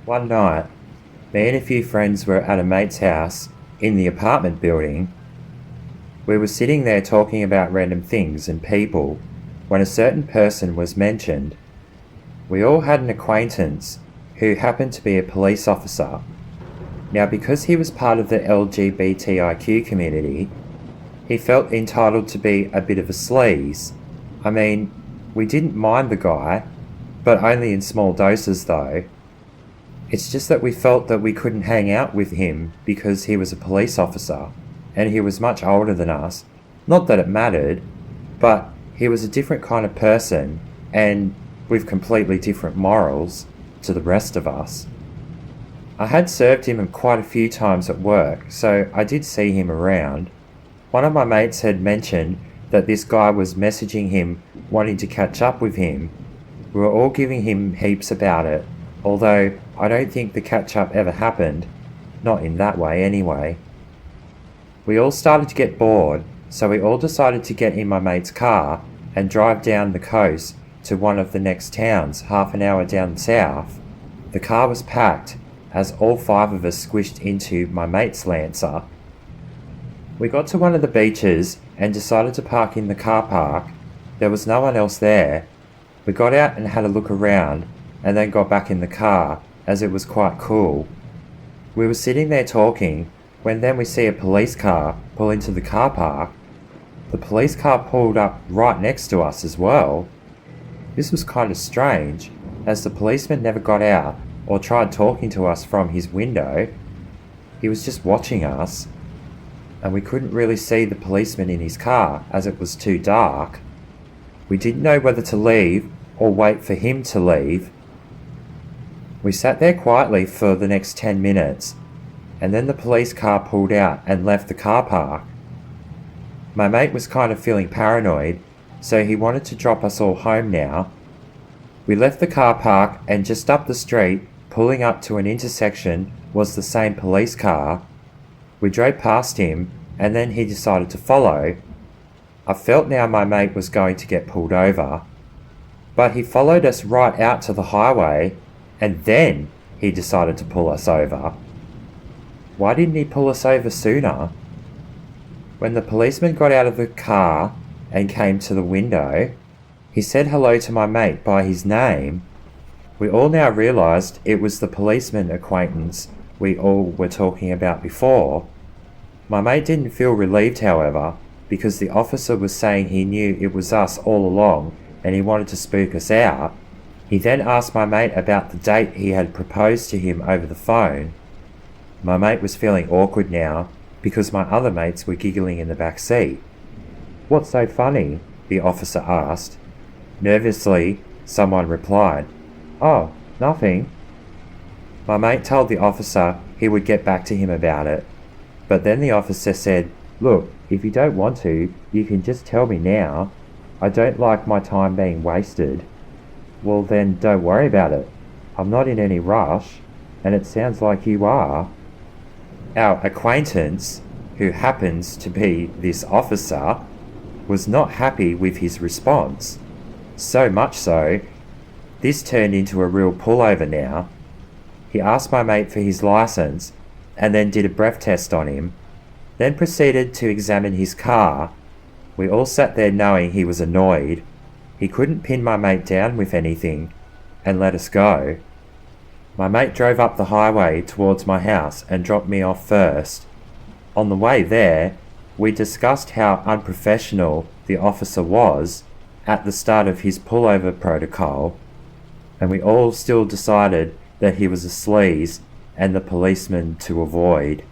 One night, me and a few friends were at a mate's house in the apartment building. We were sitting there talking about random things and people when a certain person was mentioned. We all had an acquaintance who happened to be a police officer. Now, because he was part of the LGBTIQ community, he felt entitled to be a bit of a sleaze. I mean, we didn't mind the guy, but only in small doses though. It's just that we felt that we couldn't hang out with him because he was a police officer and he was much older than us. Not that it mattered, but he was a different kind of person and with completely different morals to the rest of us. I had served him quite a few times at work, so I did see him around. One of my mates had mentioned that this guy was messaging him wanting to catch up with him. We were all giving him heaps about it, although I don't think the catch up ever happened, not in that way anyway. We all started to get bored, so we all decided to get in my mate's car and drive down the coast to one of the next towns half an hour down south. The car was packed as all five of us squished into my mate's Lancer. We got to one of the beaches and decided to park in the car park. There was no one else there. We got out and had a look around and then got back in the car as it was quite cool. We were sitting there talking when then we see a police car pull into the car park. The police car pulled up right next to us as well. This was kind of strange, as the policeman never got out or tried talking to us from his window. He was just watching us, and we couldn't really see the policeman in his car as it was too dark. We didn't know whether to leave or wait for him to leave. We sat there quietly for the next 10 minutes, and then the police car pulled out and left the car park. My mate was kind of feeling paranoid, so he wanted to drop us all home now. We left the car park, and just up the street, pulling up to an intersection, was the same police car. We drove past him, and then he decided to follow. I felt now my mate was going to get pulled over, but he followed us right out to the highway, and then he decided to pull us over. Why didn't he pull us over sooner? When the policeman got out of the car and came to the window, he said hello to my mate by his name. We all now realised it was the policeman acquaintance we all were talking about before. My mate didn't feel relieved, however, because the officer was saying he knew it was us all along and he wanted to spook us out. He then asked my mate about the date he had proposed to him over the phone. My mate was feeling awkward now because my other mates were giggling in the back seat. "What's so funny?" the officer asked. Nervously, someone replied, "Oh, nothing." My mate told the officer he would get back to him about it, but then the officer said, "Look, if you don't want to, you can just tell me now. I don't like my time being wasted." "Well then, don't worry about it. I'm not in any rush, and it sounds like you are." Our acquaintance, who happens to be this officer, was not happy with his response. So much so, this turned into a real pullover now. He asked my mate for his license and then did a breath test on him, then proceeded to examine his car. We all sat there knowing he was annoyed. He couldn't pin my mate down with anything and let us go. My mate drove up the highway towards my house and dropped me off first. On the way there, we discussed how unprofessional the officer was at the start of his pullover protocol, and we all still decided that he was a sleaze and the policeman to avoid.